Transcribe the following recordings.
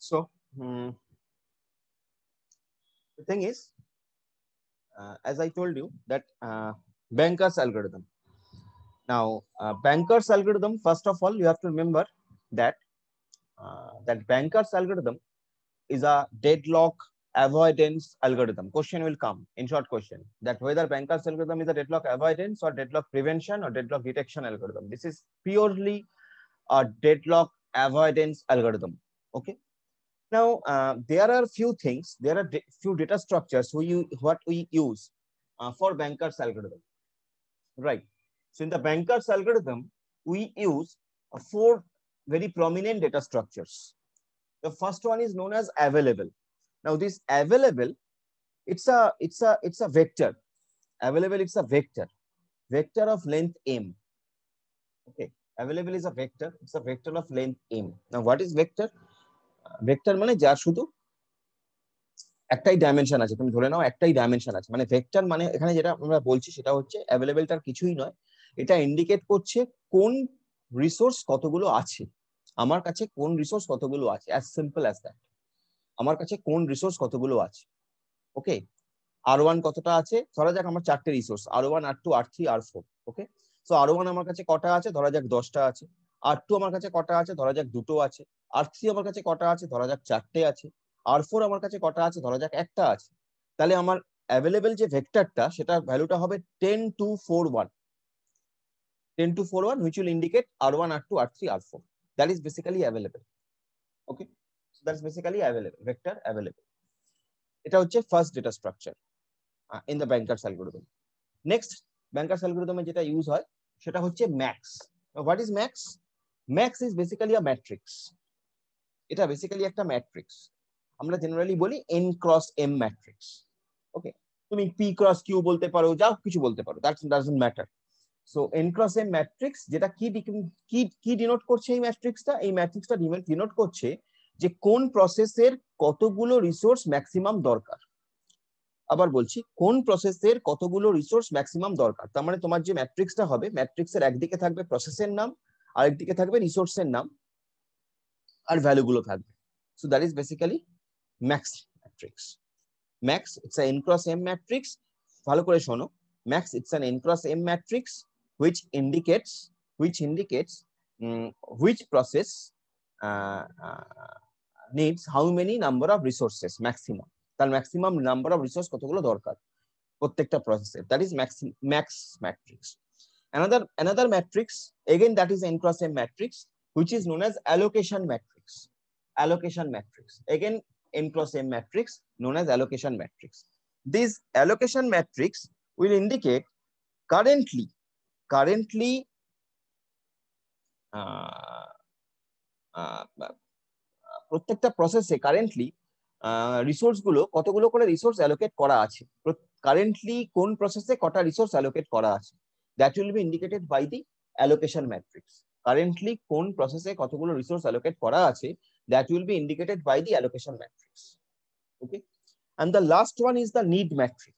So the thing is, as I told you that Banker's algorithm. Now, Banker's algorithm, first of all, you have to remember that that Banker's algorithm is a deadlock avoidance algorithm. Question will come in short question that whether Banker's algorithm is a deadlock avoidance or deadlock prevention or deadlock detection algorithm. This is purely a deadlock avoidance algorithm. Okay. Now, there are few things. There are few data structures what we use for Banker's algorithm, right? So in the Banker's algorithm, we use four very prominent data structures. The first one is known as available. Now, this available, it's a vector. Available, it's a vector of length m. Okay, available is a vector. It's a vector of length m. Now, what is vector? Vector মানে যা শুধু একটাই dimension আছে, তুমি ধরে নাও একটাই dimension আছে, মানে ভেক্টর মানে এখানে যেটা আমরা বলছি সেটা হচ্ছে অ্যাভেলেবলটার কিছুই নয়, এটা ইন্ডিকেট করছে কোন রিসোর্স কতগুলো আছে, আমার কাছে কোন রিসোর্স কতগুলো আছে, অ্যাজ সিম্পল অ্যাজ দ্যাট, আমার কাছে কোন রিসোর্স কতগুলো আছে। ওকে, R1 কতটা আছে, ধরা যাক আমার চারটে resource R1 R2 R3 R4। ওকে, সো R1 আমার কাছে কটা আছে, ধরা যাক 10টা আছে। R2 আমার কাছে কটা আছে, ধরা যাক 2টো আছে। R3 আমার কাছে কটা আছে, ধরা যাক 4টে আছে। R4 আমার কাছে কটা আছে, ধরা যাক একটা আছে। তাহলে আমার অ্যাভেলেবল যে ভেক্টরটা সেটার ভ্যালুটা হবে 10 to 41, 10 to 41, which will indicate R1 R2 R3 R4. That is basically available. Okay, so that's basically available, vector available. এটা হচ্ছে first data structure in the Banker's algorithm. Next, Banker's algorithm যেটা use হয় সেটা হচ্ছে max. What is max? Max is basically a matrix. এটা basically একটা matrix, আমরা generally বলি n ক্রস m ম্যাট্রিক্স। ওকে, তুমি p ক্রস q বলতে পারো, যাও কিছু বলতে পারো, that doesn't matter. So n cross m matrix যেটা কি ডিনোট করছে, এই ম্যাট্রিক্সটা ডিনোট করছে যে কোন প্রসেসের কতগুলো রিসোর্স ম্যাক্সিমাম দরকার। আবার বলছি, কোন প্রসেসের কতগুলো রিসোর্স ম্যাক্সিমাম দরকার। তার মানে তোমার যে ম্যাট্রিক্সটা হবে, ম্যাট্রিক্সের একদিকে থাকবে প্রসেসের নাম, আরেকদিকে থাকবে রিসোর্সের নাম, আর ভ্যালুগুলো থাকবে। So that is basically max matrix. Max it's n cross m matrix. ভালো করে শোনো, max it's an n cross m matrix which indicates which process needs how many number of resources maximum, তার ম্যাক্সিমাম নাম্বার অফ রিসোর্স কতগুলো দরকার প্রত্যেকটা প্রসেসে। That is max matrix. another matrix again, that is n cross m matrix, which is known as allocation matrix. Again, n cross m matrix known as allocation matrix. This allocation matrix will indicate currently প্রত্যেকটা প্রসেসে currently resource গুলো কতগুলো করে resource allocate করা আছে, currently কোন প্রসেসে কটা রিসোর্স অ্যালোকেট করা আছে, that will be indicated by the allocation matrix. Currently কোন প্রসেসে কতগুলো রিসোর্স অ্যালোকেট করা আছে, that will be indicated by the allocation matrix. Okay, and the last one is the need matrix.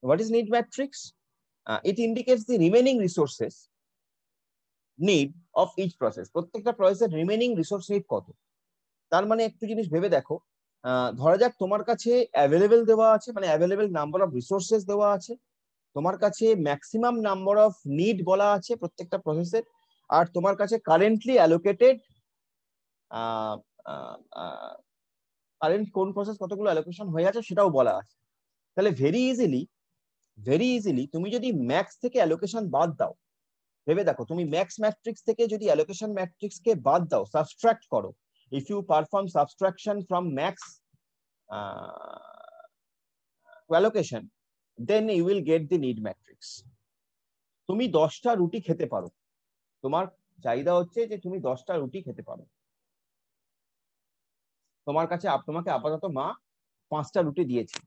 What is need matrix? It indicates the remaining resources need of each process. প্রত্যেকটা প্রসেসের remaining resource need কত। তার মানে একটু জিনিস ভেবে দেখো, ধরা যাক তোমার কাছে অ্যাভেলেবেল দেওয়া আছে, মানে অ্যাভেলেবেল নাম্বার অফ রিসোর্সেস দেওয়া আছে, তোমার কাছে ম্যাক্সিমাম নাম্বার অফ নিড বলা আছে প্রত্যেকটা প্রসেসের, আর তোমার কাছে কারেন্টলি অ্যালোকেটেড কারেন্ট কোন প্রসেস কতগুলো অ্যালোকেশন হয়ে আছে সেটাও বলা আছে। তাহলে ভেরি ইজিলি তুমি যদি ম্যাক্স থেকে অ্যালোকেশন বাদ দাও, ভেবে দেখো তুমি ম্যাক্স ম্যাট্রিক্স থেকে যদি অ্যালোকেশন ম্যাট্রিক্স কে বাদ দাও, সাবট্রাক্ট করো, if you perform subtraction from max to allocation, then you will get the need matrix. তুমি 10টা রুটি খেতে পারো, তোমার চাহিদা হচ্ছে যে তুমি 10টা রুটি খেতে পারো, তোমাকে আপাতত মা 5টা রুটি দিয়েছে,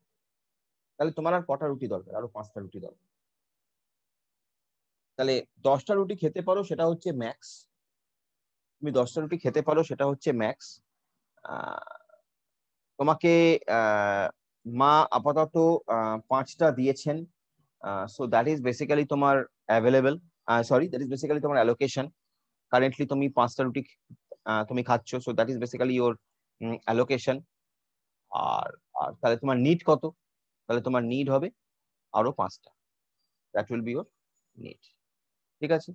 তাহলে তোমার আর কটা রুটি দরকার, আরো 5টা রুটি দরকার। তাহলে 10টা রুটি খেতে পারো সেটা হচ্ছে ম্যাক্স, তুমি 10টা রুটি খেতে পারো সেটা হচ্ছে ম্যাক্স। তোমাকে মা আপাতত 5টা দিয়েছেন, সো দ্যাট ইজ বেসিক্যালি তোমার অ্যাভেলেবল, দ্যাট ইজ বেসিক্যালি তোমার অ্যালোকেশন। কারেন্টলি তুমি 5টা রুটি তুমি খাচ্ছ, so that is basically your allocation. আর আর তাহলে তোমার নিড কত? তাহলে তোমার নিড হবে আরো 5টা, that will B your need. ঠিক আছে,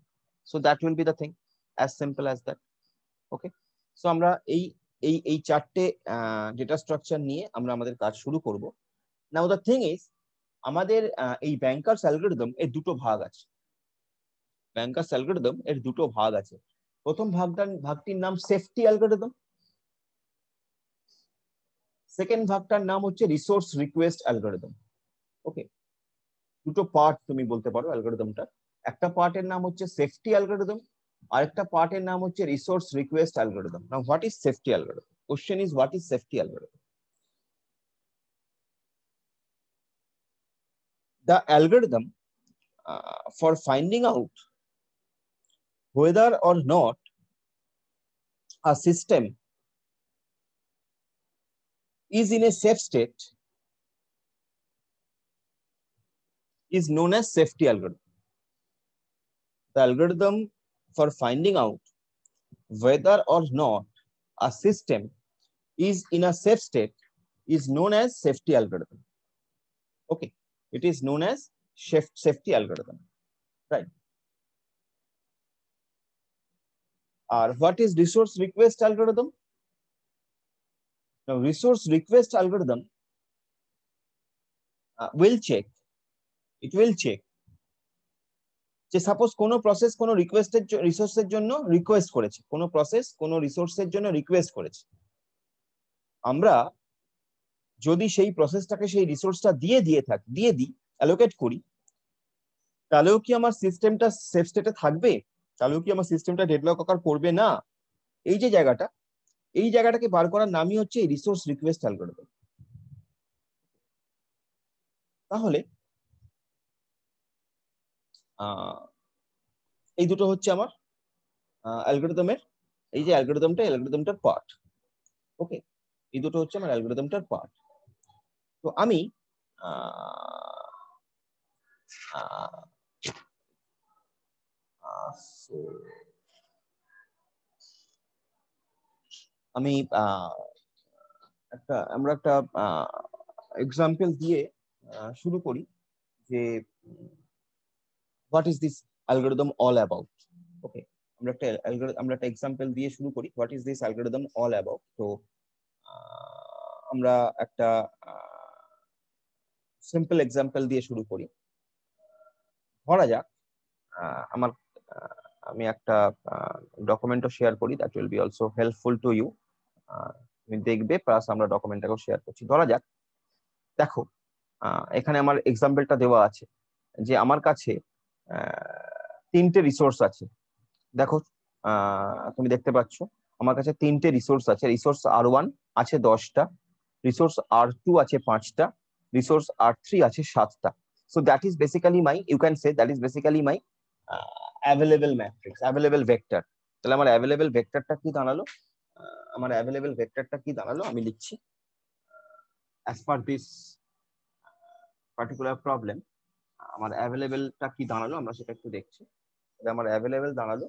so that will B the thing, as simple as that. Okay, so আমরা এই এই এই চারটে ডেটা স্ট্রাকচার নিয়ে আমরা আমাদের কাজ শুরু করব। নাও দ্য থিং ইজ, আমাদের এই ব্যাংকার্স অ্যালগরিদম এর দুটো ভাগ আছে। ব্যাংকার্স অ্যালগরিদম এর দুটো ভাগ আছে। প্রথম ভাগটির নাম সেফটি অ্যালগরিদম, সেকেন্ড ভাগটার নাম হচ্ছে রিসোর্স রিকোয়েস্ট অ্যালগরিদম। ওকে, দুটো পার্ট তুমি বলতে পারো অ্যালগরিদমটা। একটা পার্টের নাম হচ্ছে সেফটি অ্যালগরিদম, আরেকটা পার্টের নাম হচ্ছে resource request algorithm. Now what is safety algorithm? Question is what is safety algorithm? The algorithm for finding out whether or not a system is in a safe state is known as safety algorithm. The algorithm for finding out whether or not a system is in a safe state is known as safety algorithm. Okay, it is known as safety algorithm, right? Or what is resource request algorithm? Now, resource request algorithm will check, it will check যে suppose কোনো process কোনো রিসোর্সের জন্য request করেছে, কোনো process কোনো রিসোর্সের জন্য রিকোয়েস্ট করেছে। আমরা যদি সেই প্রসেসটাকে সেই রিসোর্সটা দিয়ে দিই, অ্যালোকেট করি, তাহলেও কি আমার সিস্টেমটা সেফ স্টেটে থাকবে? তাহলেও কি আমার সিস্টেমটা ডেডলক অকার করবে না? এই যে জায়গাটা, এই জায়গাটাকে বার করার নামই হচ্ছে রিসোর্স রিকোয়েস্ট অ্যালগরিদম। তাহলে এই দুটো হচ্ছে আমার অ্যালগরিদমের, এই যে অ্যালগরিদমটার পার্ট। ওকে, এই দুটো হচ্ছে আমার অ্যালগরিদমটার পার্ট। তো আমি আমি আমরা একটা এক্সাম্পল দিয়ে শুরু করি যে what is this algorithm all about. Okay, আমরা একটা এক্সাম্পল দিয়ে শুরু করি, what is this algorithm all about. তো আমরা একটা সিম্পল এক্সাম্পল দিয়ে শুরু করি। ধরা যাক আমার আমি একটা ডকুমেন্টও শেয়ার করি, that will be also helpful to you. তুমি দেখবে প্লাস আমরা ডকুমেন্টটাকেও শেয়ার করছি। ধরা যাক, দেখো এখানে আমার এক্সাম্পলটা দেওয়া আছে যে আমার কাছে 3টে রিসোর্স আছে। দেখো তুমি দেখতে পাচ্ছ আমার কাছে 3টে রিসোর্স আছে। রিসোর্স R1 আছে 10টা, রিসোর্স R2 আছে 5টা, রিসোর্স R3 আছে 7টা। So that is basically my, you can say that is basically my available matrix, available vector. তাহলে আমার অ্যাভেলেবল ভেক্টরটা কি দাঁড়ালো? আমার অ্যাভেলেবল ভেক্টরটা কি দাঁড়ালো আমি লিখছি। As per this particular problem আমার অ্যাভেলেবলটা কি দাঁড়ালো আমরা সেটা একটু দেখছি। আমার অ্যাভেলেবল দাঁড়ালো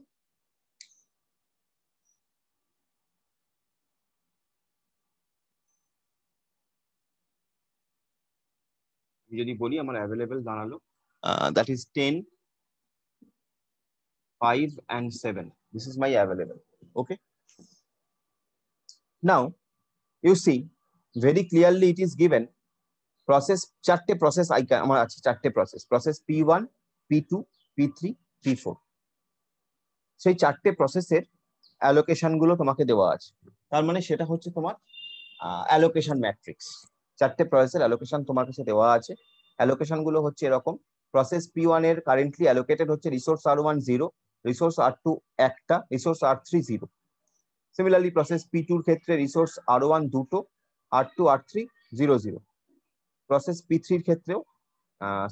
যদি বলি আমার অ্যাভেলেবল দাঁড়ালো that is 10, 5 and 7. This is my available. Okay, now you see very clearly it is given process, চারটে প্রসেস আমার আছে, চারটে process P1, P2, P3, P4। সেই চারটে প্রসেসের অ্যালোকেশন গুলো তোমাকে দেওয়া আছে। তার মানে সেটা হচ্ছে তোমার অ্যালোকেশন ম্যাট্রিক্স। চারটে প্রসেসের অ্যালোকেশন তোমার কাছে দেওয়া আছে। অ্যালোকেশন গুলো হচ্ছে এরকম, প্রসেস P1 এর কারেন্টলি অ্যালোকেটেড হচ্ছে রিসোর্স R1 0, রিসোর্স R2 একটা, resource R3 0। Similarly process P2 এর ক্ষেত্রে রিসোর্স R1 দুটো, R2 R3 0 0। প্রসেস P3 এর ক্ষেত্রেও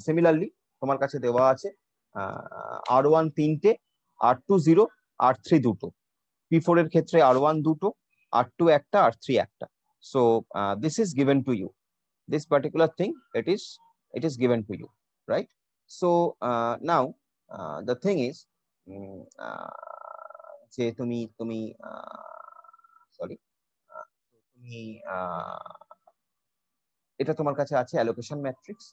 সিমিলারলি তোমার কাছে দেওয়া আছে R1 তিনটে, R2 0, R3 দুটো। P4 এর ক্ষেত্রে R1 দুটো, R2 একটা, R3 একটা। So this is given to you, this particular thing it is given to you, right? So now the thing is যে তুমি সরি, তুমি এটা তোমার কাছে আছে অ্যালোকেশন ম্যাট্রিক্স,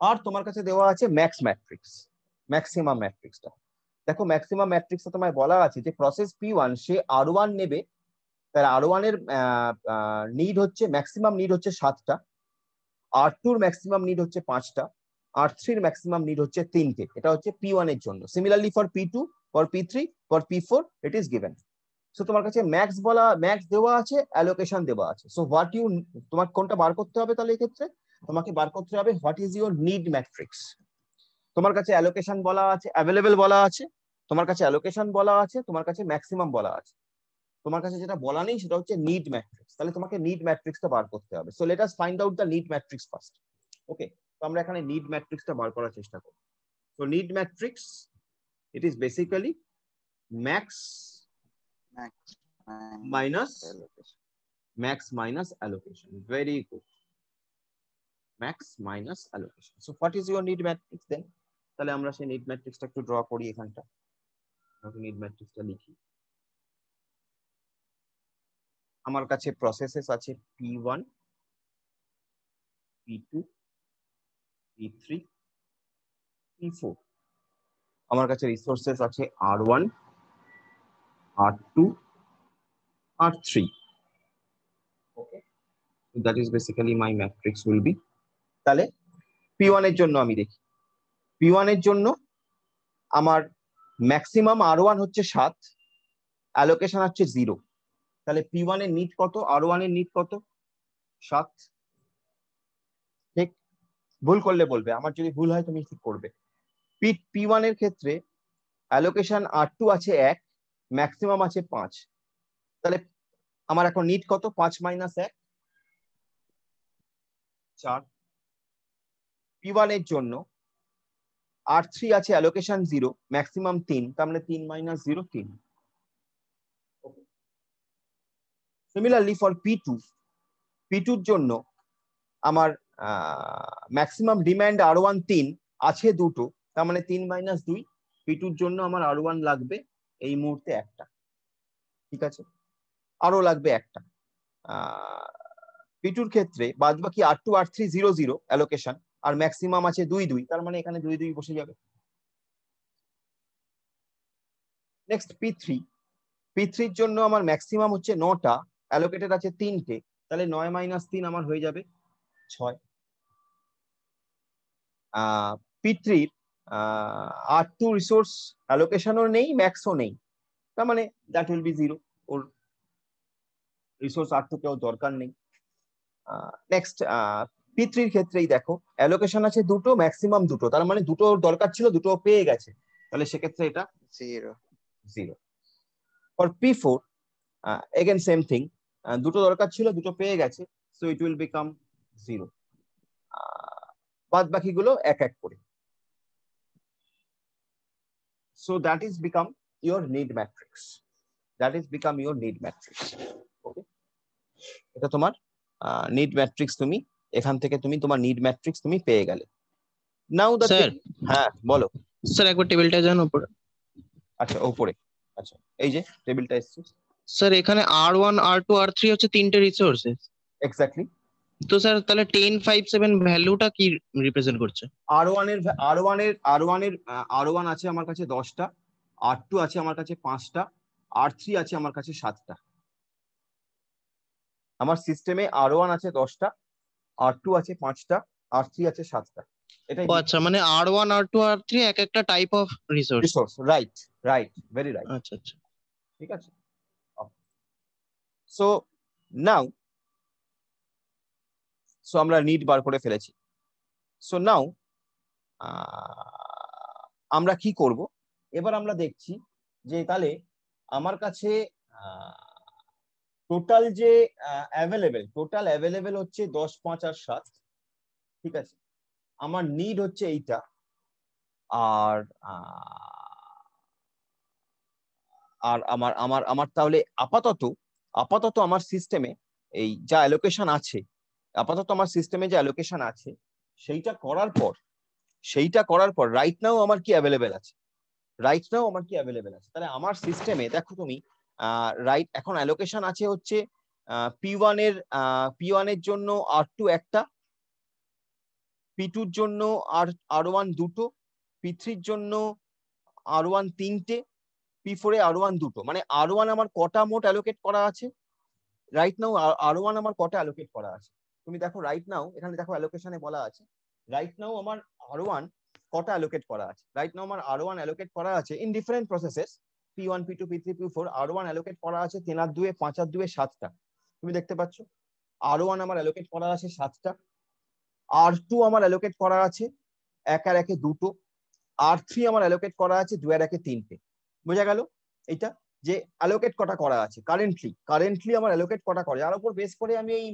আর তোমার কাছে দেওয়া আছে ম্যাক্স ম্যাট্রিক্স, ম্যাক্সিমাম ম্যাট্রিক্সটা। দেখো ম্যাক্সিমাম ম্যাট্রিক্সটা তোমায় বলা আছে যে প্রসেস P1 সে R1 নেবে, তার R1 এর নিড হচ্ছে, ম্যাক্সিমাম নিড হচ্ছে 7টা, R2 এর ম্যাক্সিমাম নিড হচ্ছে 5টা, R3 এর ম্যাক্সিমাম নিড হচ্ছে 3টে। এটা হচ্ছে P1 এর জন্য। Similarly for P2, for P3, for P4 it is given. So তোমার কাছে ম্যাক্স দেওয়া আছে, অ্যালোকেশন দেওয়া আছে। সো হোয়াট ইউ, তোমার কোনটা বার করতে হবে তাহলে এই ক্ষেত্রে? তোমাকে বার করতে হবে what is your need matrix. তোমার কাছে অ্যালোকেশন বলা আছে, অ্যাভেলেবেল বলা আছে, তোমার কাছে অ্যালোকেশন বলা আছে, তোমার কাছে ম্যাক্সিমাম বলা আছে। তোমার কাছে যেটা বলা নেই সেটা হচ্ছে নিড ম্যাট্রিক্স। তাহলে তোমাকে নিড ম্যাট্রিক্সটা বার করতে হবে। So let us find out the need matrix first. Okay, তো আমরা এখানে নিড ম্যাট্রিক্সটা বার করার চেষ্টা করব। So need matrix, it is basically max minus allocation. Very good. Max minus allocation. So what is your need matrix then? তাহলে আমরা সেই need matrixটা একটু ড্র করি এখানটা। আমরা need matrixটা লিখি। আমার কাছে প্রসেসেস আছে P1, P2, P3, P4। আমার কাছে রিসোর্সেস আছে R1, R2, R3। Okay, so that is basically my matrix will be. তাহলে P1 এর জন্য আমি দেখি, P1 এর জন্য আমার ম্যাক্সিমাম R1 হচ্ছে 7, অ্যালোকেশন হচ্ছে 0। তাহলে P1 এর নিড কত, R1 এর নিড কত? 7। ঠিক, ভুল করলে বলবে, আমার যদি ভুল হয় তুমি ঠিক করবে। P1 এর ক্ষেত্রে অ্যালোকেশন R2 আছে 1, ম্যাক্সিমাম আছে 5। তাহলে আমার এখন নিড কত? 5 - 1 4। P1 এর জন্য R3 আছে অ্যালোকেশন 0, ম্যাক্সিমাম 3, তার মানে 3 - 0 3। সিমিলারলি ফর P2 এর জন্য আমার ম্যাক্সিমাম ডিমান্ড R1 3, আছে 2টো, তার মানে 3 - 2। P2 এর জন্য আমার R1 লাগবে এই মুহূর্তে 1টা। ঠিক আছে, আরো লাগবে 1টা। P2 এর ক্ষেত্রে বাদ বাকি R2 R3 0 0 অ্যালোকেশন, আর ম্যাক্সিমাম আছে 2 2, তার মানে এখানে 2 2 বসে যাবে। নেক্সট P3 এর জন্য আমার ম্যাক্সিমাম হচ্ছে 9টা, অ্যালোকেটেড আছে 3টে, তাহলে 9 - 3 আমার হয়ে যাবে 6। P3 R2 রিসোর্স অ্যালোকেশনও নেই, ম্যাক্সও নেই, তার মানে that will B 0। Or resource R2 কেউ দরকার নেই। নেক্সট P3 এর ক্ষেত্রেই দেখো অ্যালোকেশন আছে 2টো, ম্যাক্সিমাম 2টো, তার মানে 2টো দরকার ছিল, 2টো পেয়ে গেছে, তাহলে সেক্ষেত্রে এটা 0। For P4 again same thing, 2টো দরকার ছিল, 2টো পেয়ে গেছে, সো ইট উইল বিকাম 0। বাদ বাকিগুলো এক এক করে। So that is become your need matrix. That is become your need matrix. Okay, এটা তোমার need matrix, তুমি এখান থেকে তুমি তোমার need matrix তুমি পেয়ে গেলে। Now the স্যার, হ্যাঁ বলো স্যার একবার টেবিলটা যান উপরে। আচ্ছা উপরে, আচ্ছা এই যে টেবিলটা এসেছে স্যার এখানে R1 R2 R3 হচ্ছে 3টে রিসোর্সেস। এক্স্যাক্টলি। তো স্যার তাহলে 10 5 7 ভ্যালুটা কি রিপ্রেজেন্ট করছে? R1 আছে আমার কাছে 10টা, R2 আছে আমার কাছে 5টা, R3 আছে আমার কাছে 7টা। আমার সিস্টেমে R1 আছে 10টা, R2 আছে 5টা, R3 আছে 7টা। এটাই আচ্ছা, মানে R1 R2 R3 এক একটা type of resource. Right right, very right. আচ্ছা আচ্ছা, ঠিক আছে। সো নাও, সো আমরা নিড বার করে ফেলেছি। সো নাও আমরা কি করব, এবার আমরা দেখছি যে তাহলে আমার কাছে টোটাল যে টোটাল অ্যাভেলেবেল হচ্ছে 10 5 আর 7। ঠিক আছে, আমার নিড হচ্ছে এইটা, আর আর আমার আমার আমার তাহলে আপাতত আমার সিস্টেমে এই যা অ্যালোকেশন আছে, আপাতত আমার সিস্টেমে যে অ্যালোকেশন আছে সেইটা করার পর রাইট নাও আমার কি অ্যাভেলেবেল আছে, তাহলে আমার সিস্টেমে দেখো তুমি রাইট এখন অ্যালোকেশন আছে হচ্ছে P1 এর জন্য R2 একটা, P2 এর জন্য R1 দুটো, P3 এর জন্য R1 তিনটে, P4 এ R1 দুটো, মানে R1 আমার কটা মোট অ্যালোকেট করা আছে রাইট নাও, R1 আমার কটা অ্যালোকেট করা আছে তুমি দেখো রাইট নাও, এখানে দেখো অ্যালোকেশনে বলা আছে রাইট নাও আমার R1 কটা অ্যালোকেট করা আছে। রাইট নাও আমার R1 অ্যালোকেট করা আছে in different processes P1 P2 P3 P4 R1 allocate করা আছে 3 আর 2 5 আর 2 7টা, তুমি দেখতে পাচ্ছ R1 আমার অ্যালোকেট করা আছে 7টা, R2 আমার অ্যালোকেট করা আছে 1 আর 1 দুটো, R3 আমার অ্যালোকেট করা আছে 2 আর 1 তিনটে। বোঝা গেল এটা যে অ্যালোকেট কটা করা আছে কারেন্টলি আমার অ্যালোকেট কটা করে, যার উপর বেস করে আমি এই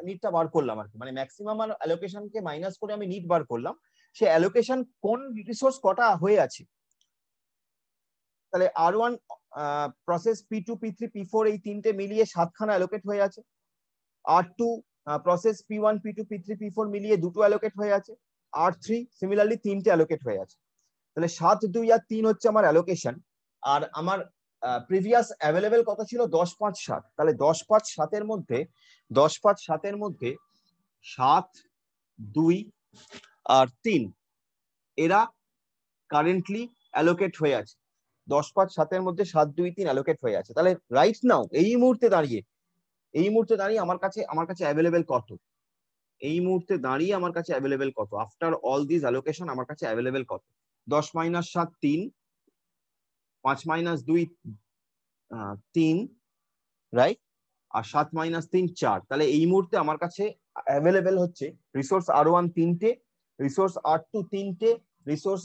নিডটা বার করলাম আর কি, মানে ম্যাক্সিমাম আর অ্যালোকেশনকে মাইনাস করে আমি নিড বার করলাম, সে অ্যালোকেশন কোন রিসোর্স কটা হয়ে আছে। তাহলে R1 process P2 P3 P4 এই তিনটে মিলিয়ে 7খানা অ্যালোকেট হয়ে আছে, R2 process P1 P2 P3 P4 মিলিয়ে দুটো অ্যালোকেট হয়ে আছে, R3 সিমিলারলি তিনটে অ্যালোকেট হয়ে আছে। তাহলে 7 2 আর 3 হচ্ছে আমার অ্যালোকেশন, আর আমার প্রিভিয়াস অ্যাভেলেবেল কত ছিল 10 5 7, তাহলে 10 5 7 এর মধ্যে 7 2 আর 3 এরা কারেন্টলি অ্যালোকেট হয়ে আছে, 10 5 7 এর মধ্যে 7 2 3 অ্যালোকেট হয়ে আছে। তাহলে রাইট নাও এই মুহূর্তে দাঁড়িয়ে আমার কাছে অ্যাভেলেবেল কত, এই মুহূর্তে দাঁড়িয়ে আমার কাছে অ্যাভেলেবেল কত, আফটার অল দিস অ্যালোকেশন আমার কাছে অ্যাভেলেবেল কত, 10 - 7 3, 5 - 2 3 রাইট, আর 7 - 3 4। তাহলে এই মুহূর্তে আমার কাছে অ্যাভেলেবেল হচ্ছে রিসোর্স R1 তিনটে, রিসোর্স R2 তিনটে, রিসোর্স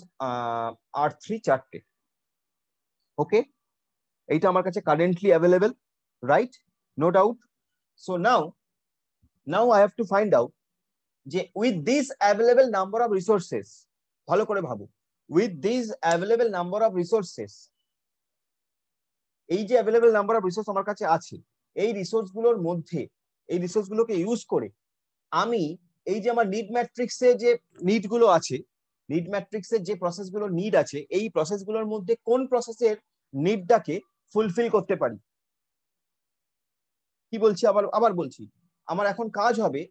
R3 চারটে। ওকে, এইটা আমার কাছে currently available right, no doubt. So now I have to find out যে with this available number of resources, ভালো করে ভাবো, with this available number of resources, এই যে অ্যাভেলেবল নাম্বার অফ রিসোর্স আমার কাছে আছে, এই রিসোর্স গুলোর মধ্যে এই রিসোর্স গুলোকে ইউজ করে আমি এই যে আমার নিড ম্যাট্রিক্সে যে নিড গুলো আছে, নিড ম্যাট্রিক্সের যে প্রসেস গুলো নিড আছে, এই প্রসেস গুলোর মধ্যে কোন প্রসেসের নিডটাকে ফুলফিল করতে পারি। কি বলছি, আবার বলছি, আমার এখন কাজ হবে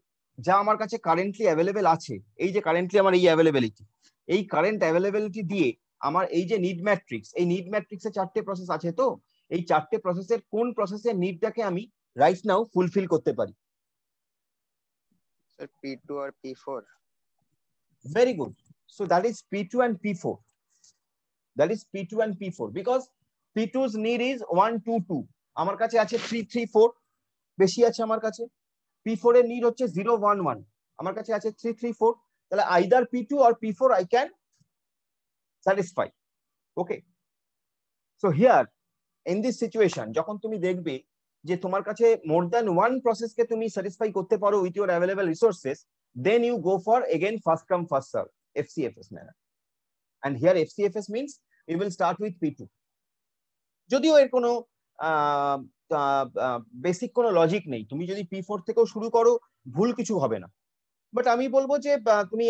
যা আমার কাছে কারেন্টলি অ্যাভেলেবেল আছে, এই যে কারেন্টলি আমার এই অ্যাভেলেবিলিটি, এই কারেন্ট অ্যাভেলেবিলিটি দিয়ে আমার এই যে নিড ম্যাট্রিক্স, এই নিড ম্যাট্রিক্সে 4টে প্রসেস আছে, তো এই 4টে প্রসেসের কোন প্রসেসের নিডটাকে আমি রাইট নাও ফুলফিল করতে পারি। Sir P2 R P4। Very good. So that is P2 and P4. That is P2 and P4 because P2's need is 1 2 2, আমার কাছে আছে 3 3 4, বেশি আছে আমার কাছে। P4 এর নিড হচ্ছে 0 1 1, আমার কাছে আছে 3 3 4, তাহলে either P2 or P4 I can satisfy. Okay, so here in this situation যখন তুমি দেখবে যে তোমার কাছে more than one process কে তুমি satisfy করতে পারো with your available resources, then you go for again first come first serve FCFS manner. And here FCFS means we will start with P2. যদিও এর কোনো বেসিক কোনো লজিক নেই, তুমি যদি P4 থেকেও শুরু করো ভুল কিছু হবে না, বাট আমি বলবো যে তুমি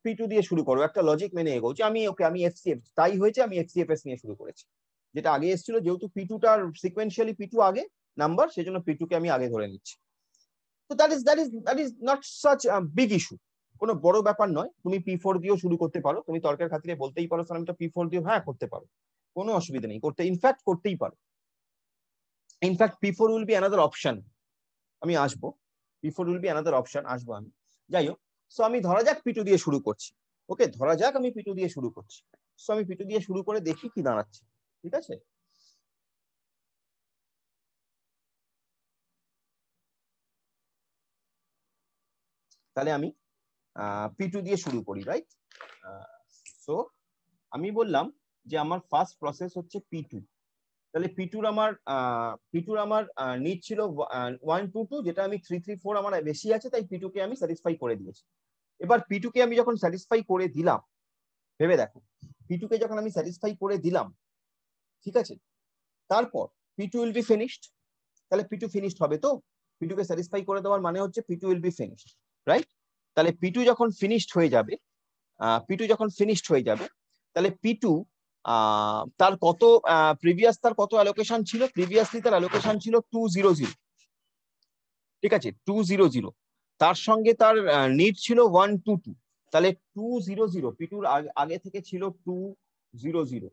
P2 দিয়ে শুরু করো, একটা লজিক মেনে এগো যে আমি আমি FCF, তাই হয়েছে আমি FCFS নিয়ে শুরু করেছি, যেটা আগে এসেছিল, যেহেতু P2টার সিকোয়েন্সিয়ালি P2 আগে নাম্বার, সেজন্য P2 কে আমি আগে ধরে নিচ্ছি। তো that is not such big issue, কোনো বড় ব্যাপার নয়। তুমি P4 দিয়েও শুরু করতে পারো, তুমি তর্কের খাতিরে বলতেই পারো স্যার আমি তো P4 দিয়ে, হ্যাঁ করতে পারো, কোনো অসুবিধা নেই, ইনফ্যাক্ট করতেই পারো। In fact P4 will be another option, আমি আসবো, P4 will be another option, আসবো আমি। যাই হোক, সো আমি ধরা যাক P2 দিয়ে শুরু করছি। ওকে, ধরা যাক আমি P2 দিয়ে শুরু করছি, সো আমি P2 দিয়ে শুরু করে দেখি কি দাঁড়াচ্ছে, ঠিক আছে। তাহলে আমি P2 দিয়ে শুরু করি, রাইট। সো আমি বললাম যে আমার ফার্স্ট প্রসেস হচ্ছে P2, তাহলে P2 আমার নিড ছিল 1 2 2, যেটা আমি 3 3 4 আমার বেশি আছে, তাই P2 কে আমি স্যাটিসফাই করে দিয়েছি। এবার P2 কে আমি যখন স্যাটিসফাই করে দিলাম, ভেবে দেখো, P2 কে যখন আমি স্যাটিসফাই করে দিলাম, ঠিক আছে, তারপর P2 উইল বি ফিনিশড, তাহলে P2 ফিনিশড হবে, তো P2 কে স্যাটিসফাই করে দেওয়ার মানে হচ্ছে P2 will be finished, right. তাহলে P2 যখন ফিনিশড হয়ে যাবে, তাহলে P2 তার কত তার কত অ্যালোকেশন ছিল, প্রিভিয়াসলি তার অ্যালোকেশন ছিল 200, ঠিক আছে 200, তার সঙ্গে তার নিড ছিল 122, তাহলে 200 পিটুর আগে থেকে ছিল 200,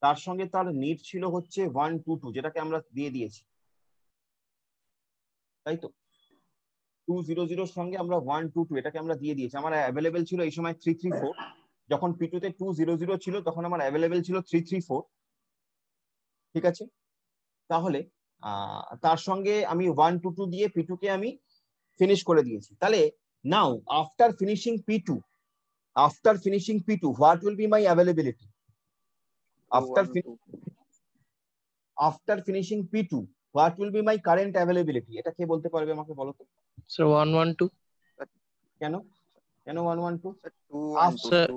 তার সঙ্গে তার নিড ছিল হচ্ছে 122, যেটাকে আমরা দিয়ে দিয়েছি, তাই তো 200 সঙ্গে আমরা 122 এটাকে আমরা দিয়ে দিয়েছি। আমার অ্যাভেলেবেল ছিল এই সময় 334, যখন P2 তে 200 ছিল তখন আমার অ্যাভেলেবেল ছিল 334, ঠিক আছে। তাহলে তার সঙ্গে আমি 122 দিয়ে P2 কে আমি ফিনিশ করে দিয়েছি। তাহলে now after finishing P2, what will be my availability? After finishing P2, what will be my current availability? এটা কে বলতে পারবে আমাকে বলো তো? স্যার 112। কেন 112? স্যার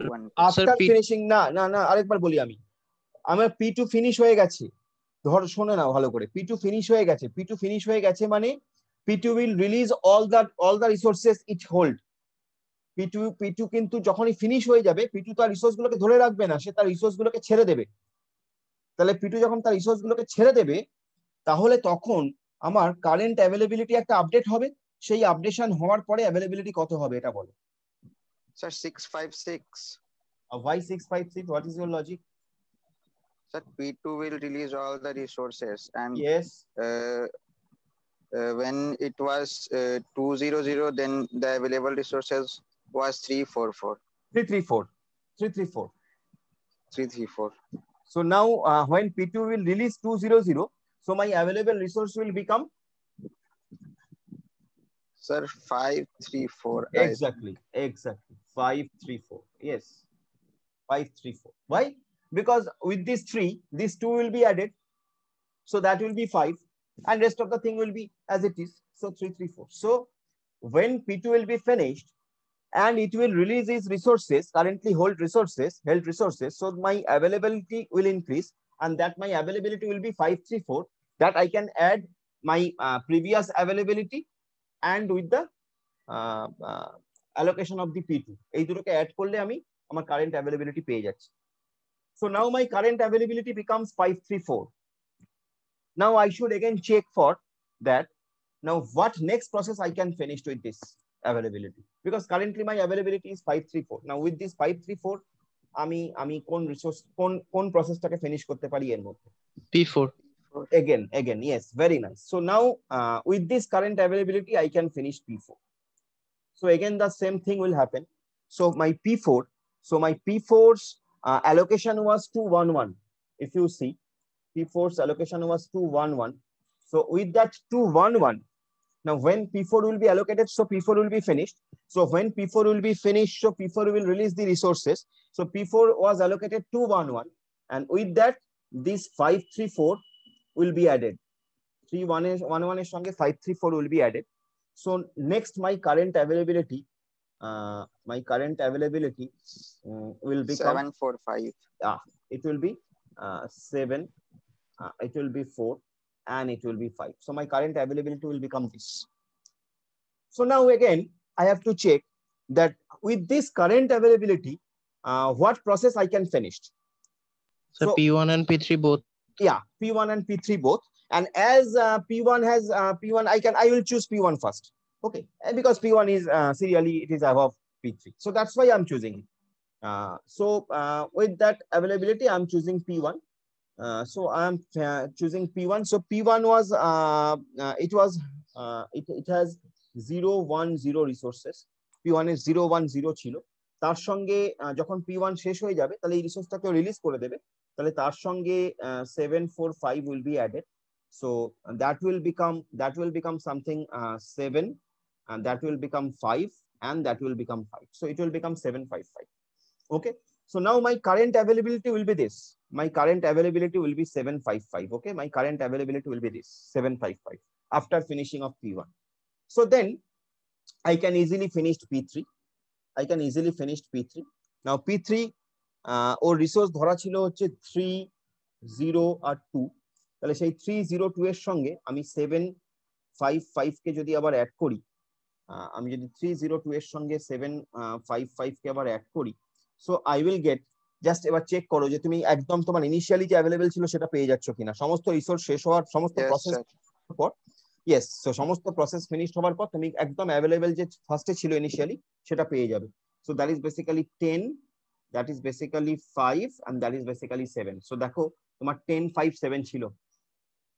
আফটার ফিনিশিং না না না আরেকবার বলি আমি, আমার P2 ফিনিশ হয়ে গেছে, ধর শোনো না ভালো করে, P2 ফিনিশ হয়ে গেছে, P2 ফিনিশ হয়ে গেছে মানে P2 will release all the resources it hold. P2 কিন্তু যখনই ফিনিশ হয়ে যাবে, P2 তার রিসোর্স গুলোকে ধরে রাখবে না, সে তার রিসোর্স গুলোকে ছেড়ে দেবে। তাহলে P2 যখন তার রিসোর্স গুলোকে ছেড়ে দেবে, তাহলে তখন আমার কারেন্ট অ্যাভেলেবিলিটি একটা আপডেট হবে, সেই আপডেশন হওয়ার পরে অ্যাভেলেবিলিটি কত হবে এটা বলো। Sir, 656. Why 656? What is your logic? Sir, P2 will release all the resources, and Yes. When it was 200, then the available resources was 344. 334. So now when P2 will release 200, so my available resource will become, Sir, 534. exactly 534. Yes, 534. Why? Because with this 3, this 2 will be added, so that will be 5, and rest of the thing will be as it is, so 334. So when P2 will be finished and it will release its resources, currently held resources, so my availability will increase, and that my availability will be 534, that I can add my previous availability and with the allocation of the P2, এই দুটোকে add করলে আমি আমার current availability পেয়ে যাচ্ছি। So now my current availability becomes 534. Now I should again check for that. Now what next process I can finish with this availability, because currently my availability is 534. Now with this 534 আমি কোন resource কোন প্রসেসটাকে finish করতে পারি এর মধ্যে? P4. Again, yes, very nice. So now with this current availability I can finish P4. So again the same thing will happen. So my P4's allocation was 211. If you see, P4's allocation was 211. So with that 211, now when P4 will be allocated, so P4 will be finished. So when P4 will be finished, so P4 will release the resources. So P4 was allocated 211, and with that this 534 will be added. 311 এর সঙ্গে 534 will be added. So next my current availability will become 745. It will be 7, it will be 4, and it will be 5. So my current availability will become this. So now again I have to check that with this current availability what process I can finish. So P1 and P3 both. Yeah, P1 and P3 both. And as P1 has P1, I will choose P1 first. Okay, and because P1 is serially it is above P3, so that's why I'm choosing it. So with that availability I'm choosing P1. So I'm choosing P1. So P1 was it has 010 resources. P1 is 010 ছিল, তার সঙ্গে যখন P1 শেষ হয়ে যাবে তাহলে এই রিসোর্সটাকে release করে দেবে, তাহলে তার সঙ্গে 745 will be added. So that will become something 7, and that will become 5, and that will become 5. So it will become 755. Okay, so now my current availability will be this. My current availability will be 755. Okay, my current availability will be this 755 after finishing of P1. So then I can easily finish P3. Now P3 or resource ধরা ছিল হচ্ছে 3, 0 আর 2, তাহলে সেই 302 এর সঙ্গে আমি 755 কে যদি আবার অ্যাড করি, আমি যদি 302 এর সঙ্গে 755 কে আবার অ্যাড করি, so I will get just এবার চেক করো যে তুমি একদম তোমার ইনিশিয়ালি যে অ্যাভেলেবেল ছিল সেটা পেয়ে যাচ্ছ কিনা, সমস্ত রিসোর্স শেষ হওয়ার, সমস্ত Yes, প্রসেস sir. পর। ইয়েস, সো সমস্ত প্রসেস ফিনিশ হওয়ার পর তুমি একদম অ্যাভেলেবেল যে ফার্স্টে ছিল ইনিশিয়ালি সেটা পেয়ে যাবে। So that is basically 10, that is basically 5 and that is basically 7। So দেখো তোমার 10 5 7 ছিল,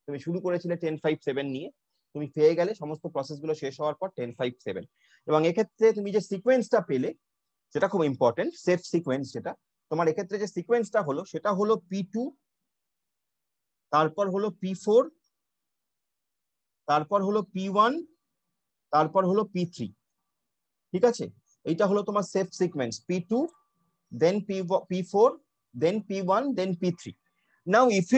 তুমি শুরু করেছিলে 10 5 7 নিয়ে, তুমি পেয়ে গেলে সমস্ত প্রসেস গুলো শেষ হওয়ার পর 10 5 7। এবং এক্ষেত্রে তুমি যে সিকোয়েন্সটা পেলে সেটা খুব ইম্পর্টেন্ট, সেফ সিকোয়েন্স যেটা তোমার এক্ষেত্রে যে সিকোয়েন্সটা হলো সেটা হলো P2, তারপর হলো P4, তারপর হলো P1, তারপর হলো P3। ঠিক আছে, এইটা হলো তোমার safe sequence, P2 then P4 then P1 then P3। Now if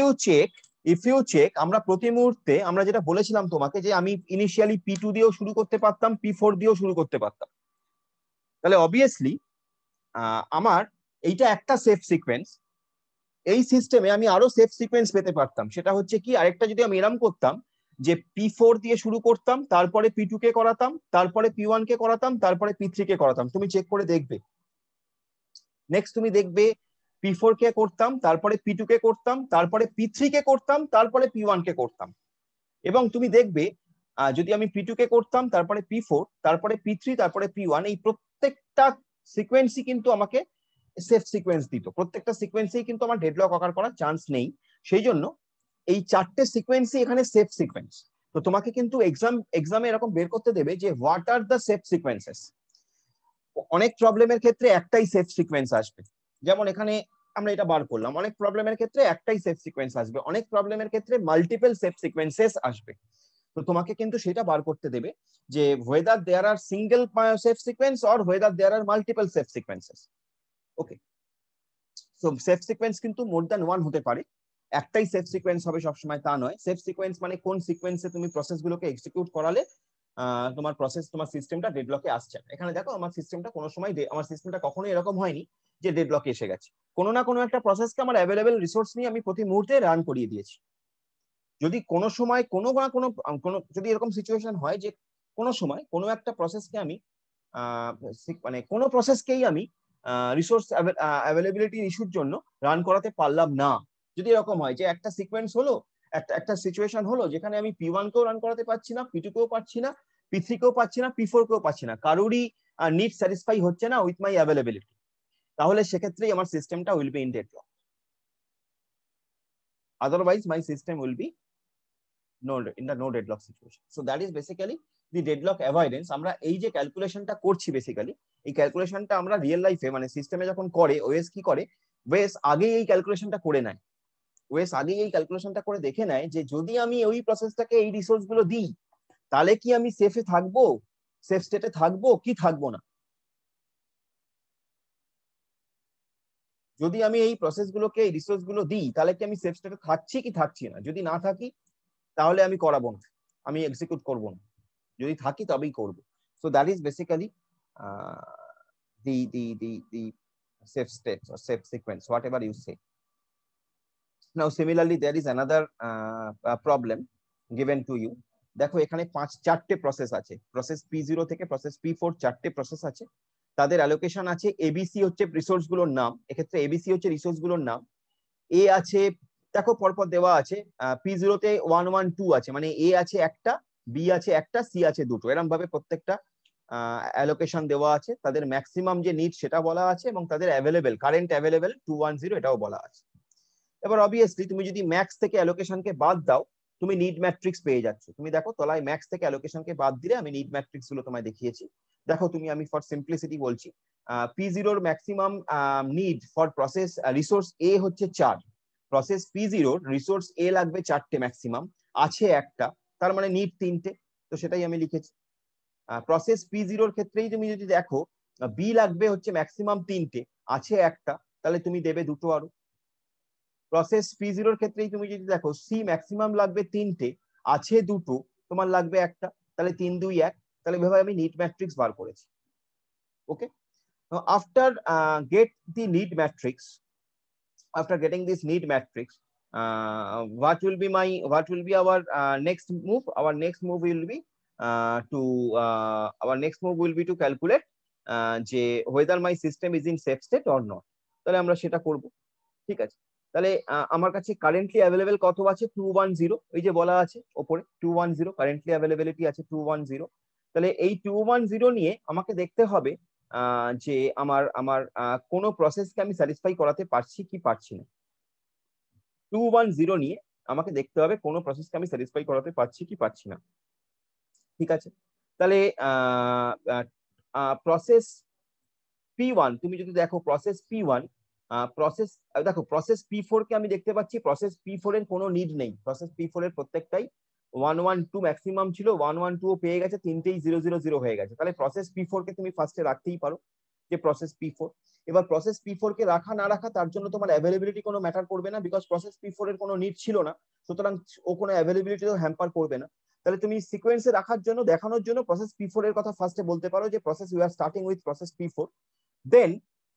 you check আমরা প্রতি মুহূর্তে আমরা যেটা বলেছিলাম তোমাকে যে আমি ইনিশিয়ালি P2 দিয়েও শুরু করতে পারতাম, P4 দিয়েও শুরু করতে পারতাম, তাহলে অবভিয়াসলি আমার এইটা একটা সেফ সিকোয়েন্স। এই সিস্টেমে আমি আরো সেফ সিকোয়েন্স পেতে পারতাম, সেটা হচ্ছে কি আরেকটা যদি আমি এরম করতাম যে P4 দিয়ে শুরু করতাম, তারপরে P2 কে করাতাম, তারপরে P1 কে করাতাম, তারপরে P3 কে করাতাম। তুমি চেক করে দেখবে, নেক্সট তুমি দেখবে P4 কে করতাম, তারপরে P2 কে করতাম, তারপরে P3 কে করতাম, তারপরে P1 কে করতাম। এবং তুমি দেখবে যদি আমি P2 কে করতাম, তারপরে P4, তারপরে P3, তারপরে P1, এই প্রত্যেকটা সিকোয়েন্সই কিন্তু আমাকে সেফ সিকোয়েন্স দিত, প্রত্যেকটা সিকোয়েন্সেই কিন্তু আমার ডেডলক অকার করার চান্স নেই। সেই জন্য এই চারটে সিকোয়েন্সই এখানে সেফ সিকোয়েন্স। তো তোমাকে কিন্তু এক্সামে এরকম বের করতে দেবে যে what are the safe sequences. অনেক প্রবলেমের ক্ষেত্রে একটাই সেফ সিকোয়েন্স আসবে, যেমন এখানে আমরা এটা বার করলাম। অনেক প্রবলেমের ক্ষেত্রে একটাই সেফ সিকোয়েন্স আসবে, অনেক প্রবলেমের ক্ষেত্রে মাল্টিপল সেফ সিকোয়েন্সেস আসবে। তো তোমাকে কিন্তু সেটা বার করতে দেবে যে whether there are single safe sequence or whether there are multiple safe sequences. Okay, so safe sequence কিন্তু মোর দ্যান ওয়ান হতে পারে, একটাই সেফ সিকোয়েন্স হবে সবসময় তা নয়। সেফ সিকোয়েন্স মানে কোন সিকোয়েন্সে তুমি প্রসেসগুলোকে এক্সিকিউট করালে তোমার তোমার সিস্টেমটা ডেডলকে আসছে না। এখানে দেখো আমার সিস্টেমটা কোনো সময় আমার সিস্টেমটা কখনোই এরকম হয়নি যে ডেডলকে এসে গেছে। কোনো না কোনো একটা প্রসেসকে আমার অ্যাভেলেবেল রিসোর্স নিয়ে আমি প্রতি মুহূর্তে রান করিয়ে দিয়েছি। যদি কোনো সময় কোনো না কোনো যদি এরকম সিচুয়েশন হয় যে কোনো সময় কোনো একটা প্রসেসকে আমি মানে কোনো প্রসেসকেই আমি রিসোর্স অ্যাভেলেবিলিটি ইস্যুর জন্য রান করাতে পারলাম না, যদি এরকম হয় যে একটা সিকোয়েন্স হলো, একটা সিচুয়েশন হলো যেখানে আমি P1 কেও রান করাতে পারছি না, P2 কেও পারছি না, P3 কেও পারছি না, P4 কেও পারছি না, কারোরই নিড স্যাটিসফাই হচ্ছে না উইথ মাই অ্যাভেলেবিলিটি, তাহলে সেক্ষেত্রেই আমার সিস্টেমটা will be in deadlock. Otherwise my system will be in the no deadlock situation. So that is basically the deadlock avoidance. আমরা এই যে ক্যালকুলেশনটা করছি বেসিক্যালি, এই ক্যালকুলেশনটা আমরা রিয়েল লাইফে মানে সিস্টেমে যখন করে ওএস কি করে, ওএস আগেই এই ক্যালকুলেশনটা করে নেয়। ওএস আগেই এই ক্যালকুলেশনটা করে দেখে নেয় যে যদি আমি ওই প্রসেসটাকে এই রিসোর্স গুলো দিই তাহলে কি আমি সেফে থাকবো, সেফ স্টেটে থাকবো কি থাকবো না। যদি আমি এই প্রসেসগুলোকে এই রিসোর্স গুলো দিই তাহলে কি আমি সেফ স্টেটে থাকছি কি থাকছি না, যদি না থাকি তাহলে আমি করাবো না, আমি এক্সিকিউট করবো না, যদি থাকি তবেই করব। So that is basically the safe states or safe sequence, whatever you say. Now similarly there is another problem given to you. দেখো এখানে চারটে প্রসেস আছে, প্রসেস P0 থেকে প্রসেস P4, চারটে প্রসেস আছে, তাদের অ্যালোকেশন আছে। এবিসি হচ্ছে রিসোর্স গুলোর নাম, এক্ষেত্রে এবিসি হচ্ছে রিসোর্স গুলোর নাম। এ আছে, দেখো পরপর দেওয়া আছে, P0 তে 1 1 2 আছে, মানে এ আছে একটা, বি আছে একটা, সি আছে দুটো, এরকম ভাবে প্রত্যেকটা অ্যালোকেশন দেওয়া আছে। তাদের ম্যাক্সিমাম যে নিড সেটা বলা আছে এবং তাদের অ্যাভেলেবেল কারেন্ট অ্যাভেলেবেল 210 এটাও বলা আছে। এবার অবভিয়াসলি তুমি যদি ম্যাক্স থেকে অ্যালোকেশনকে বাদ দাও তুমি নিড ম্যাট্রিক্স পেয়ে যাচ্ছ। তুমি দেখো তলায় ম্যাক্স থেকে অ্যালোকেশনকে বাদ দিলে আমি নিড ম্যাট্রিক্স গুলো তোমায় দেখিয়েছি। দেখো তুমি, আমি ফর সিম্পলিসিটি বলছি, P0 এর maximum need for process resource A হচ্ছে 4, প্রসেস P0 রিসোর্স এ লাগবে 4টে, ম্যাক্সিমাম আছে একটা, তার মানে নিড 3টে, তো সেটাই আমি লিখেছি। প্রসেস P0 এর ক্ষেত্রেই তুমি যদি দেখো বি লাগবে হচ্ছে ম্যাক্সিমাম 3টে, আছে একটা, তাহলে তুমি দেবে দুটো আরো। প্রসেস P0 এর ক্ষেত্রেই তুমি যদি দেখো সি ম্যাক্সিমাম লাগবে 3টে, আছে দুটো, তোমার লাগবে একটা, তাহলে 3 2 1, তাহলে এভাবে আমি নিড ম্যাট্রিক্স বার করেছি। Okay, after get the need matrix, after getting this need matrix, what will be our next move? Our next move will be to calculate whether my system is in safe state or not. তাহলে আমরা সেটা করব। ঠিক আছে, তাহলে আমার কাছে currently available কত আছে 210, এই যে বলা আছে ওপরে 210 কারেন্টলি অ্যাভেলেবিলিটি আছে 210। তাহলে এই 210 নিয়ে আমাকে দেখতে হবে যে আমার আমার কোনো প্রসেসকে আমি স্যাটিসফাই করাতে পারছি কি পারছি না। 210 নিয়ে আমাকে দেখতে হবে কোনো প্রসেসকে আমি স্যাটিসফাই করাতে পারছি কি পারছি না। ঠিক আছে, তাহলে প্রসেস P1 তুমি যদি দেখো প্রসেস P1 প্রসেস দেখো প্রসেস P4 কে আমি দেখতে পাচ্ছি প্রসেস P4 এর কোনো নিড নেই। প্রসেস P4 এর প্রত্যেকটাই 112 ম্যাক্সিমাম ছিল, 112 পেয়ে গেছে, তিনটেই 000 হয়ে গেছে। তাহলে প্রসেস P4 কে তুমি ফার্স্টে রাখতেই পারো যে প্রসেস P4। এবার প্রসেস P4 কে রাখা না রাখা তার জন্য তোমার অ্যাভেলেবিলিটি কোনো ম্যাটার করবে না, বিকজ প্রসেস P4 এর কোনো নিড ছিল না, সুতরাং ও কোনো অ্যাভেলেবিলিটিও হ্যাম্পার করবে না। তাহলে তুমি সিকোয়েন্সে রাখার জন্য দেখানোর জন্য প্রসেস P4 এর কথা ফার্স্টে বলতে পারো যে process we are starting with process P4। Then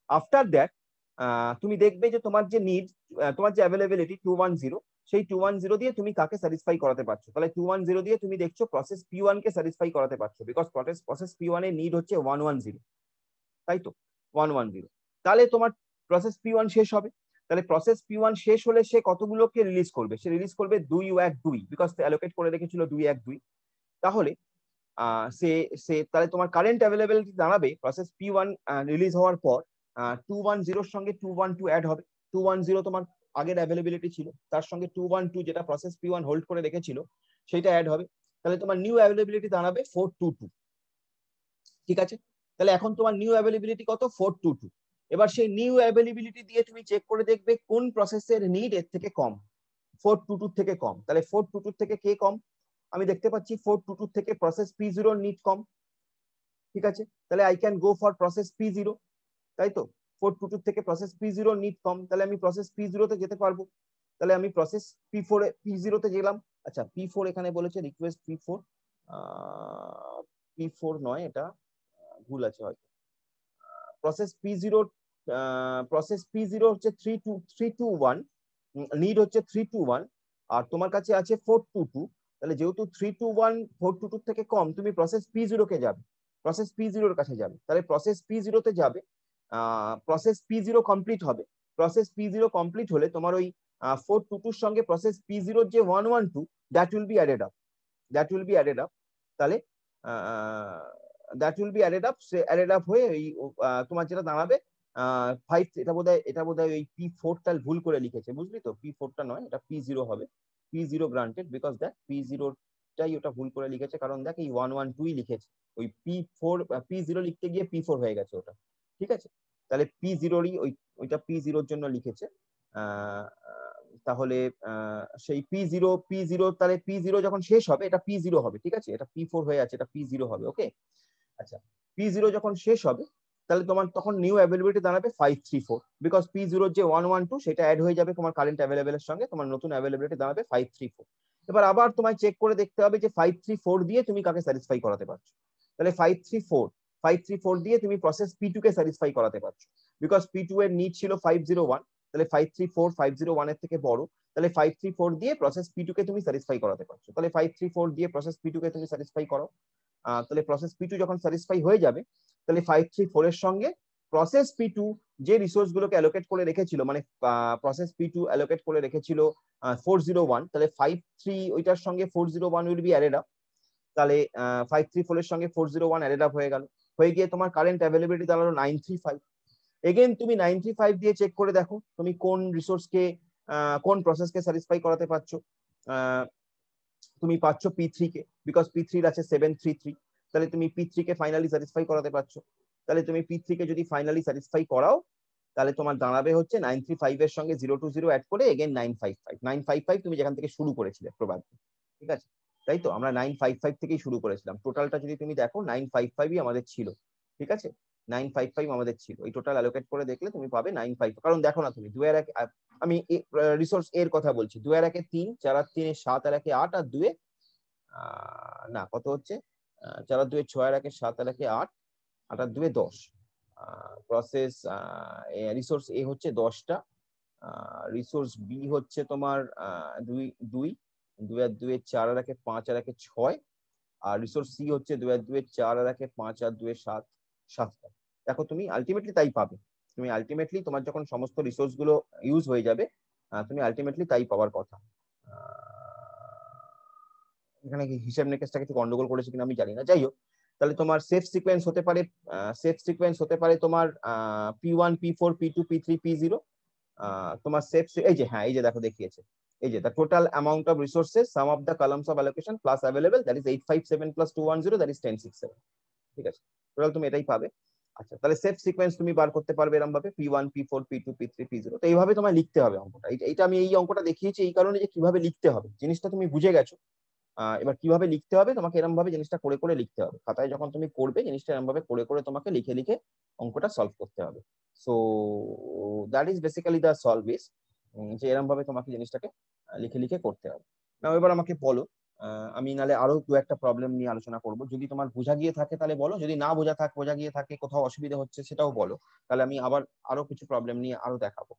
after that তুমি দেখবে যে তোমার যে নিড, তোমার যে অ্যাভেলেবিলিটি 210, সেই 210 দিয়ে তুমি কাকে স্যাটিসফাই করাতে পারছো। তাহলে 210 দিয়ে তুমি দেখছো প্রসেস P1 কে স্যাটিসফাই করাতে পারছো, বিকজ প্রসেস P1 এর নিড হচ্ছে 110, তাই তো 110। তাহলে তোমার প্রসেস P1 শেষ হবে। তাহলে প্রসেস P1 শেষ হলে সে কতগুলোকে রিলিজ করবে? সে রিলিজ করবে 212, বিকজ অ্যালোকেট করে রেখেছিল 212। তাহলে সে সে তাহলে তোমার কারেন্ট অ্যাভেলেবিলিটি দাঁড়াবে প্রসেস P1 রিলিজ হওয়ার পর 210 এর সঙ্গে 212 অ্যাড হবে। 210 তোমার আগের অ্যাভেলেবিলিটি ছিল, তার সঙ্গে 212 যেটা প্রসেস P1 হোল্ড করে রেখেছিল সেটা অ্যাড হবে। তাহলে তোমার নিউ অ্যাভেলেবিলিটি দাঁড়াবে 422। ঠিক আছে, তাহলে এখন তোমার নিউ অ্যাভেলেবিলিটি কত? 422। এবার সেই নিউ অ্যাভেলেবিলিটি দিয়ে তুমি চেক করে দেখবে কোন প্রসেসের নিড এর থেকে কম, 422 থেকে কম। তাহলে 422 থেকে কে কম? আমি দেখতে পাচ্ছি 422 থেকে প্রসেস P0 নিড কম। ঠিক আছে, তাহলে I can go for process P0, তাই তো 422 থেকে প্রসেস P0 নিড কম, তাহলে আমি প্রসেস P0 তে যেতে পারবো। তাহলে আমি প্রসেস P0 তে গেলাম। আচ্ছা P4 এখানে বলেছে রিকোয়েস্ট P4, P4 নয়, এটা ভুল আছে হয়তো। প্রসেস P0 হচ্ছে 321, নিড হচ্ছে 321, আর তোমার কাছে আছে 422। তাহলে যেহেতু 321 422 থেকে কম, তুমি প্রসেস P0 কে যাবে, প্রসেস P0 এর কাছে যাবে। তাহলে প্রসেস P0 তে যাবে, প্রসেস P0 কমপ্লিট হবে। প্রসেস P0 কমপ্লিট হলে তোমার ওই 422 সঙ্গে প্রসেস P0 যে 112 that will be added up, that will be added up. তাহলে that will be added up, সে অ্যাডেড আপ হয়ে এই তোমার যেটা দাঁড়াবে 5, এটা বোধহয় ওই P4 টা ভুল করে লিখেছে, বুঝলি তো, P4 টা নয়, এটা P0 হবে। P0 গ্রান্টেড, বিকজ দেখ P0 টাই ওটা ভুল করে লিখেছে, কারণ দেখ এই 112 লিখেছে, ওই P0 লিখতে গিয়ে P4 হয়ে গেছে ওটা। ঠিক আছে, তাহলে P0রই ওইটা P0 এর জন্য লিখেছে। তাহলে সেই P0 তাহলে P0 যখন শেষ হবে এটা P0 হবে। ঠিক আছে, এটা P4 হয়ে আছে, এটা P0 হবে। ওকে, আচ্ছা P0 যখন শেষ হবে তাহলে তোমার তখন নিউ অ্যাভেলেবিলিটি দাঁড়াবে 534, বিকজ P0 যে 112 সেটা অ্যাড হয়ে যাবে তোমার কারেন্ট অ্যাভেলেবেলের সঙ্গে, তোমার নতুন অ্যাভেলেবিলিটি দাঁড়াবে 534। এবার আবার তোমায় চেক করে দেখতে হবে যে 534 দিয়ে তুমি কাকে স্যাটিসফাই করাতে পারছো। তাহলে 534 দিয়ে তুমি প্রসেস P2 কে স্যাটিসফাই করাতে পারছো, বিকজ P2 এর নিড ছিল 501। তাহলে 501 এর থেকে বড়, তাহলে 534 দিয়ে প্রসেস P2 কে তুমি স্যাটিসফাই করাতে পারছো। তাহলে 534 দিয়ে প্রসেস P2 কে তুমি স্যাটিসফাই করো। তাহলে প্রসেস P2 যখন স্যাটিসফাই হয়ে যাবে, তাহলে 534 এর সঙ্গে প্রসেস P2 যে রিসোর্স গুলোকে অ্যালোকেট করে রেখেছিল, মানে প্রসেস P2 অ্যালোকেট করে রেখেছিল 401, তাহলে 53 ওইটার সঙ্গে 401 উইল বি অ্যাডেড আপ। তাহলে 534 এর সঙ্গে 401 অ্যাডেড আপ হয়ে গেল, হয়ে গিয়ে তোমার কারেন্ট অ্যাভেলেবিলিটি দাঁড়ালো 935। এগেইন তুমি 935 দিয়ে চেক করে দেখো তুমি কোন রিসোর্সকে কোন প্রসেসকে স্যাটিসফাই করাতে পারছো। তুমি পাচ্ছ P3 কে, বিকজ P3 আছে 733, তাহলে তুমি P3 কে ফাইনালি স্যাটিসফাই করাতে পারছো। তাহলে তুমি P3 কে যদি ফাইনালি স্যাটিসফাই করাও, তাহলে তোমার দাঁড়াবে হচ্ছে 935 এর সঙ্গে 020 অ্যাড করে এগেইন 955 তুমি যেখান থেকে শুরু করেছিলে প্রবাবলি। ঠিক আছে, তাই তো আমরা 955 থেকেই শুরু করেছিলাম, টোটালটা যদি তুমি দেখো 955ই আমাদের ছিল। ঠিক আছে, 955 আমাদের ছিল, এই টোটাল অ্যালোকেট করে দেখলে তুমি পাবে 95। কারণ দেখো না তুমি 2 এর এক, আমি রিসোর্স এর কথা বলছি, 2 এর একে 3, 4 আর 3 7 আর একে 8, আর 2 এ না কত হচ্ছে 4 আর 2 6 আর একে 7 আর একে 8, 8 আর 2 10। প্রসেস রিসোর্স এ হচ্ছে 10টা, রিসোর্স বি হচ্ছে তোমার 2 2 2 আর 2 4 আর একে 5 আর একে 6, আর রিসোর্স সি হচ্ছে 2 আর 2 4 আর একে 5 আর 2 7, 7টা। দেখো তুমি আলটিমেটলি তাই পাবে। তুমি আলটিমেটলি তোমার যখন সমস্ত রিসোর্স গুলো ইউজ হয়ে যাবে তুমি আলটিমেটলি তাই পাওয়ার কথা। এখানে কি হিসাব নিকেশটাকে ঠিক গন্ডগোল করেছে কিনা আমি জানি না, যাই হোক। তাহলে তোমার সেফ সিকোয়েন্স হতে পারে তোমার P1 P4 P2 P3 P0। তোমার সেফ এই যে, হ্যাঁ এই যে দেখো দেখিয়েছে, এই যে the total amount of resources sum of the columns of allocation plus available that is 857 plus 210 that is 1067। ঠিক আছে, টোটাল তুমি এটাই পাবে। আচ্ছা, তাহলে সেফ সিকোয়েন্স তুমি বার করতে পারবে এরকম ভাবে P1 P4 P2 P3 P0। তো এইভাবে তোমায় লিখতে হবে অঙ্কটা। এইটা আমি এই অঙ্কটা দেখিয়েছি এই কারণে যে কিভাবে লিখতে হবে জিনিসটা তুমি বুঝে গেছো। এবার কিভাবে লিখতে হবে তোমাকে এরকম ভাবে জিনিসটা করে করে লিখতে হবে। খাতায় যখন তুমি করবে জিনিসটা এরকম ভাবে করে করে তোমাকে লিখে লিখে অঙ্কটা সলভ করতে হবে। So that is basically the solve is, যে এরকম ভাবে তোমাকে জিনিসটাকে লিখে লিখে করতে হবে। নাও এবার আমাকে বলো, আমি নালে আরো দু একটা প্রবলেম নিয়ে আলোচনা করব। যদি তোমার বোঝা গিয়ে থাকে তাহলে বলো, যদি না বোঝা গিয়ে থাকে কোথাও অসুবিধা হচ্ছে সেটাও বলো, তাহলে আমি আবার আরো কিছু প্রবলেম নিয়ে আরো দেখাবো।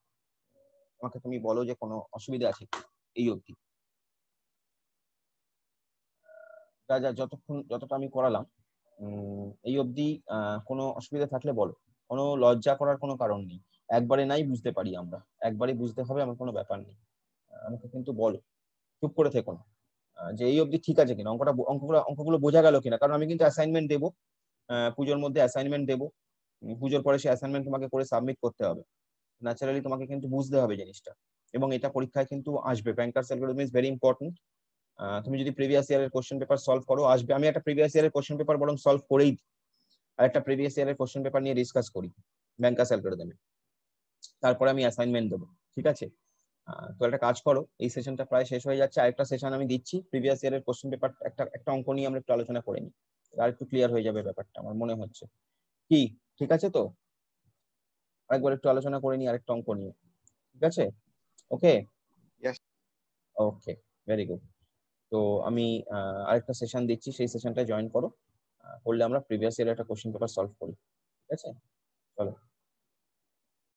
আমাকে তুমি বলো যে কোনো অসুবিধা আছে কি এই অবধি। যতটা আমি করালাম এই অবধি কোনো অসুবিধা থাকলে বলো। কোনো লজ্জা করার কোনো কারণ নেই, একবারে নাই বুঝতে পারি আমরা, একবারে বুঝতে হবে এমন কোনো ব্যাপার নেই। আমাকে কিন্তু বলো, চুপ করে থেকো না, যে এই অবধি ঠিক আছে কিনা, অঙ্কগুলো বোঝা গেল কিনা। কারণ আমি কিন্তু অ্যাসাইনমেন্ট দেবো, পুজোর মধ্যে অ্যাসাইনমেন্ট দেবো। পুজোর পরে সেই অ্যাসাইনমেন্ট তোমাকে করে সাবমিট করতে হবে। ন্যাচারালি তোমাকে কিন্তু বুঝতে হবে জিনিসটা, এবং এটা পরীক্ষায় কিন্তু আসবে। Bankers algorithm is very important. তুমি যদি প্রিভিয়াস ইয়ারের কোশ্চেন পেপার সলভ করো আসবে। আমি একটা প্রিভিয়াস ইয়ারের কোশ্চেন পেপার বরং সলভ করেই আর একটা প্রিভিয়াস ইয়ারের কোশ্চেন পেপার নিয়ে ডিসকাস করি ব্যাংকার্স অ্যালগরিদমে, তারপরে আমি অ্যাসাইনমেন্ট দেবো। ঠিক আছে, তো একটা কাজ করো, এই সেশনটা প্রায় শেষ হয়ে যাচ্ছে, আরেকটা সেশন আমি দিচ্ছি প্রিভিয়াস ইয়ারের কোশ্চেন পেপার একটা অঙ্ক নিয়ে আমরা একটু আলোচনা করে নিই, আর একটু ক্লিয়ার হয়ে যাবে ব্যাপারটা আমার মনে হচ্ছে। কি ঠিক আছে তো, আরেকবার একটু আলোচনা করে নিই আরেকটা অঙ্ক নিয়ে। ঠিক আছে, ওকে Yes. ওকে, ভেরি গুড। তো আমি আরেকটা সেশন দিচ্ছি, সেই সেশনটা জয়েন করো, করলে আমরা প্রিভিয়াস ইয়ারের একটা কোশ্চেন পেপার সলভ করি। ঠিক আছে।